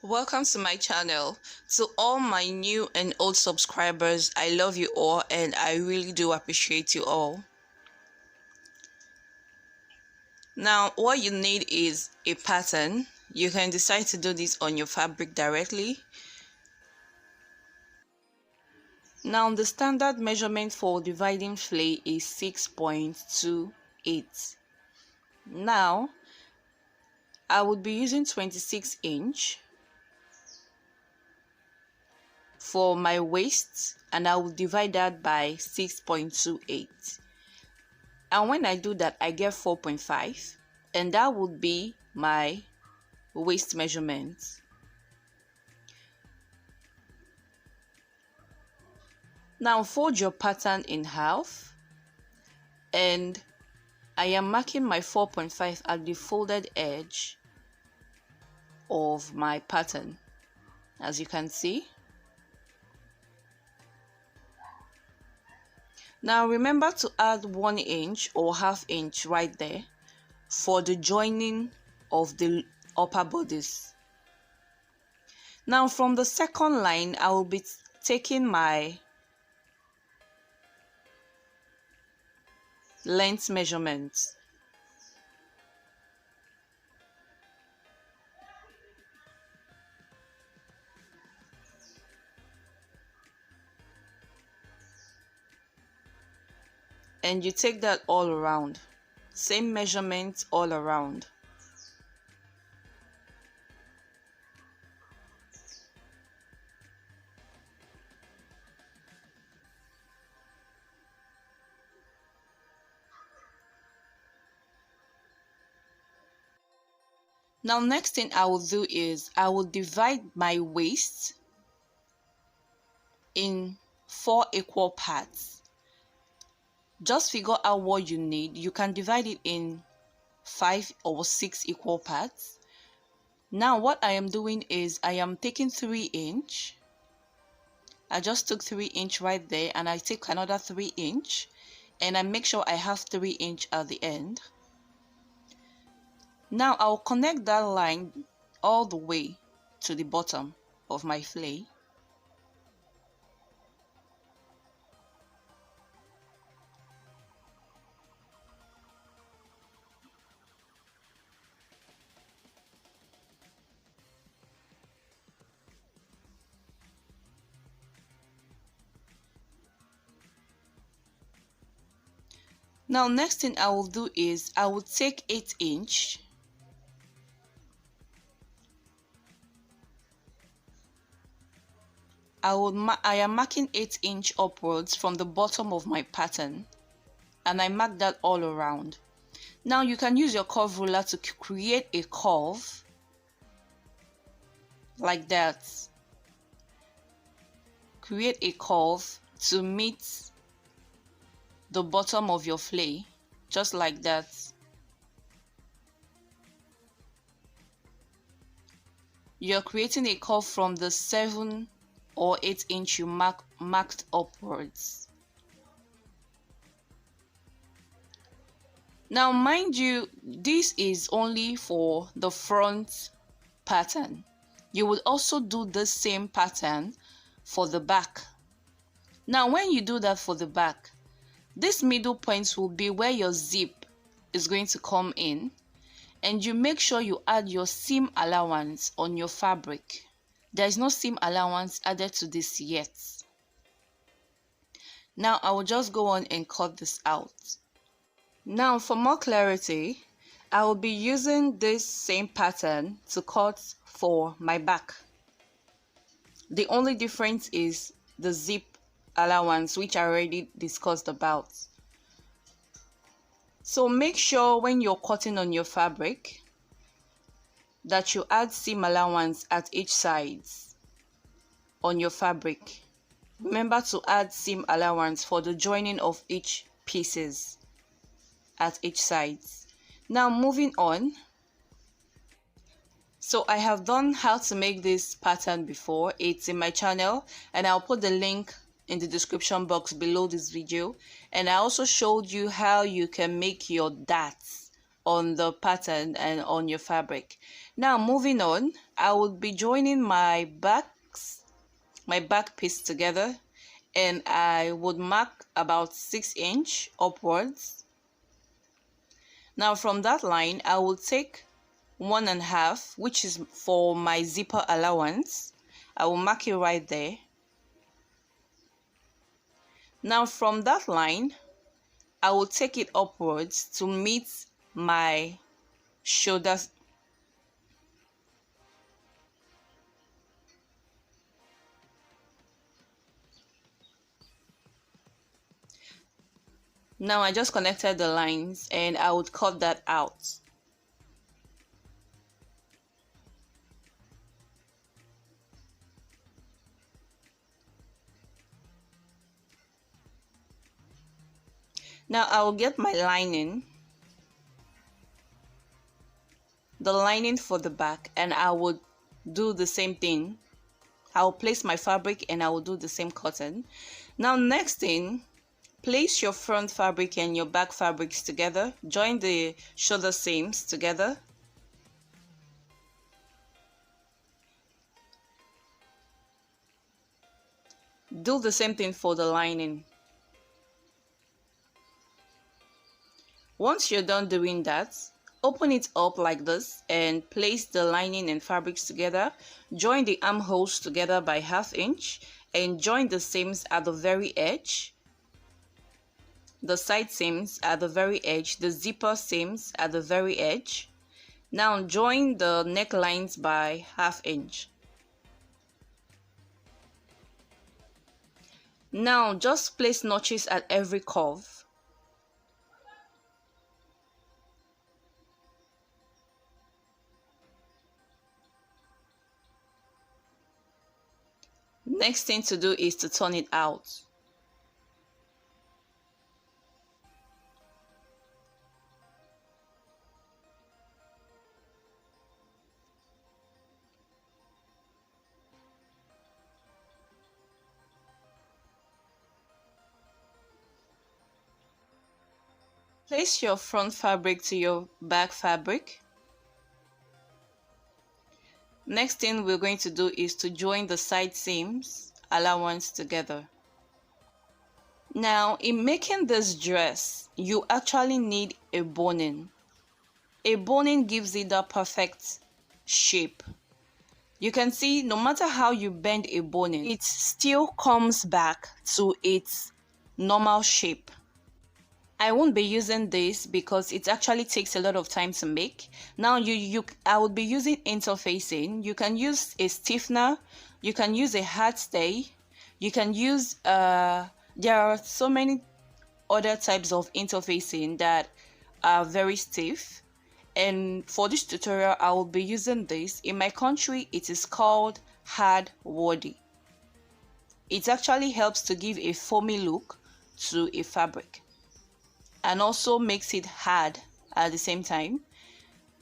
Welcome to my channel. To all my new and old subscribers, I love you all and I really do appreciate you all. Now, what you need is a pattern. You can decide to do this on your fabric directly. Now, the standard measurement for dividing flay is 6.28. Now, I would be using 26 inch for my waist, and I will divide that by 6.28. And when I do that, I get 4.5, and that would be my waist measurement. Now fold your pattern in half, and I am marking my 4.5 at the folded edge of my pattern, as you can see. Now remember to add 1 inch or ½ inch right there for the joining of the upper bodice. Now from the second line, I will be taking my length measurement. And you take that all around. Same measurement all around. Now next thing I will do is I will divide my waist in 4 equal parts. Just figure out what you need. You can divide it in 5 or 6 equal parts. Now what I am doing is I am taking 3 inch. I just took 3 inch right there, and I take another 3 inch, and I make sure I have 3 inch at the end. Now I'll connect that line all the way to the bottom of my flay. Now next thing I will do is I will take 8 inch. I am marking 8 inch upwards from the bottom of my pattern, and I mark that all around. Now you can use your curve ruler to create a curve like that. Create a curve to meet the bottom of your flay, just like that. You're creating a curve from the 7 or 8 inch you marked upwards. Now mind you, this is only for the front pattern. You will also do the same pattern for the back. Now when you do that for the back, this middle point will be where your zip is going to come in, and you make sure you add your seam allowance on your fabric. There is no seam allowance added to this yet. Now I will just go on and cut this out. Now for more clarity, I will be using this same pattern to cut for my back. The only difference is the zip allowance, which I already discussed about. So make sure when you're cutting on your fabric that you add seam allowance at each side on your fabric. Remember to add seam allowance for the joining of each pieces at each side. Now moving on. So I have done how to make this pattern before. It's in my channel, and I'll put the link in the description box below this video. And I also showed you how you can make your darts on the pattern and on your fabric. Now moving on, I will be joining my back piece together, and I would mark about 6 inch upwards. Now from that line, I will take 1.5, which is for my zipper allowance. I will mark it right there. Now from that line, I will take it upwards to meet my shoulders. Now I just connected the lines and I would cut that out. Now I will get my lining, the lining for the back, and I would do the same thing. I will place my fabric and I will do the same cotton. Now next thing, place your front fabric and your back fabrics together. Join the shoulder seams together. Do the same thing for the lining. Once you're done doing that, open it up like this and place the lining and fabrics together. Join the armholes together by 1/2 inch and join the seams at the very edge, the side seams at the very edge, the zipper seams at the very edge. Now join the necklines by 1/2 inch. Now just place notches at every curve. Next thing to do is to turn it out. Place your front fabric to your back fabric. Next thing we're going to do is to join the side seams allowance together. Now in making this dress, you actually need a boning. A boning gives it the perfect shape. You can see no matter how you bend a boning, it still comes back to its normal shape. I won't be using this because it actually takes a lot of time to make. Now I would be using interfacing. You can use a stiffener, you can use a hard stay, you can use there are so many other types of interfacing that are very stiff, and for this tutorial I will be using this. In my country it is called hard woody. It actually helps to give a foamy look to a fabric and also makes it hard at the same time.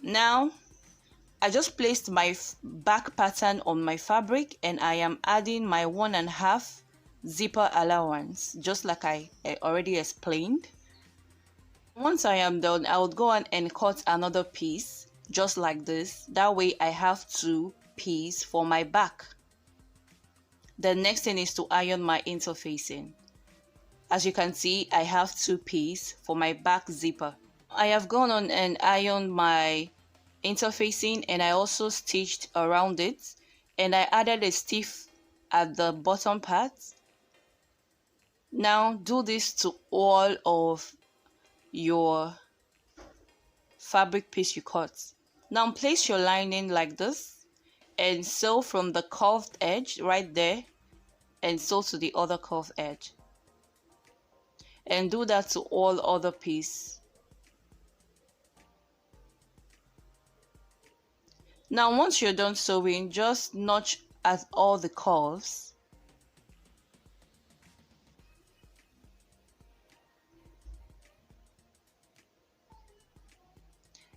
Now I just placed my back pattern on my fabric and I am adding my 1.5 zipper allowance, just like I already explained. Once I am done, I would go on and cut another piece just like this. That way I have 2 pieces for my back. The next thing is to iron my interfacing. As you can see, I have 2 pieces for my back zipper. I have gone on and ironed my interfacing and I also stitched around it, and I added a stiff at the bottom part. Now do this to all of your fabric piece you cut. Now place your lining like this and sew from the curved edge right there and sew to the other curved edge. And do that to all other pieces. Now once you're done sewing, just notch at all the curves.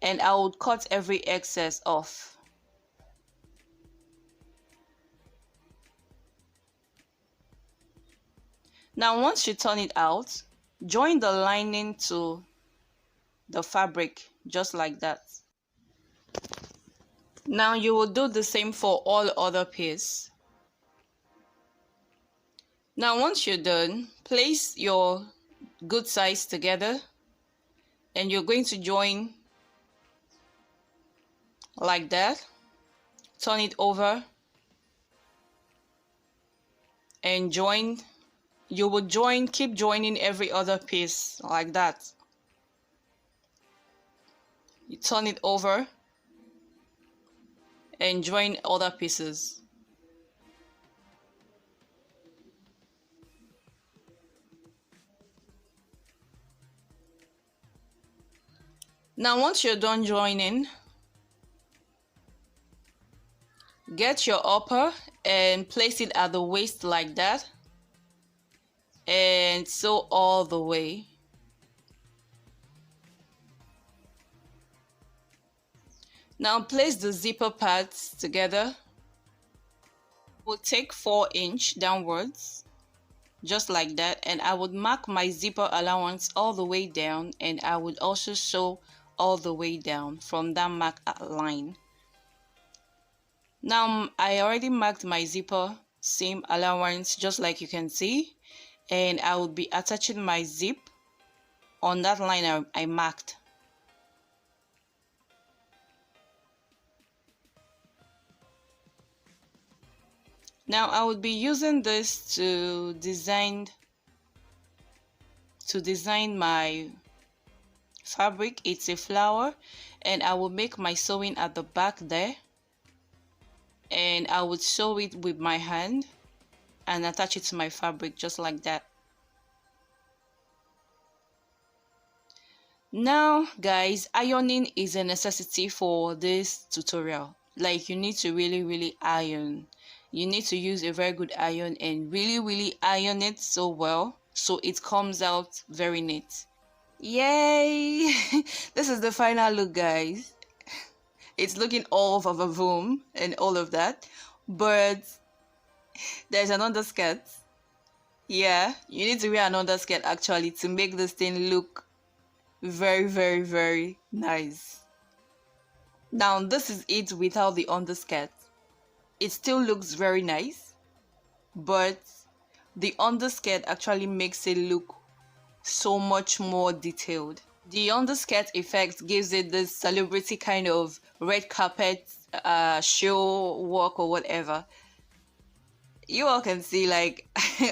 And I would cut every excess off. Now once you turn it out, join the lining to the fabric just like that. Now you will do the same for all other pieces. Now once you're done, place your good sides together and you're going to join like that. Turn it over and join. You will join, keep joining every other piece like that. You turn it over and join other pieces. Now once you're done joining, get your upper and place it at the waist like that and sew all the way. Now place the zipper parts together. We'll take 4" downwards just like that, and I would mark my zipper allowance all the way down, and I would also sew all the way down from that mark line. Now I already marked my zipper seam allowance just like you can see, and I will be attaching my zip on that line I marked. Now I would be using this to design my fabric. It's a flower, and I will make my sewing at the back there, and I would sew it with my hand and attach it to my fabric just like that. Now guys, ironing is a necessity for this tutorial. Like, you need to really iron. You need to use a very good iron and really iron it so well so it comes out very neat. Yay! This is the final look, guys. It's looking all of a boom and all of that, but there's an underskirt. Yeah, you need to wear an underskirt actually to make this thing look very nice. Now this is it without the underskirt. It still looks very nice, but the underskirt actually makes it look so much more detailed. The underskirt effect gives it this celebrity kind of red carpet show walk or whatever. You all can see, like,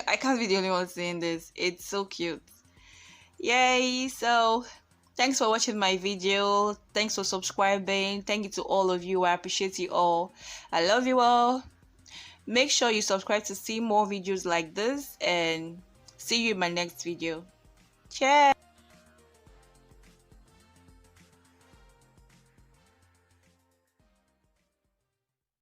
I can't be the only one seeing this. It's so cute. Yay! So thanks for watching my video. Thanks for subscribing. Thank you to all of you. I appreciate you all. I love you all. Make sure you subscribe to see more videos like this, and see you in my next video. Ciao!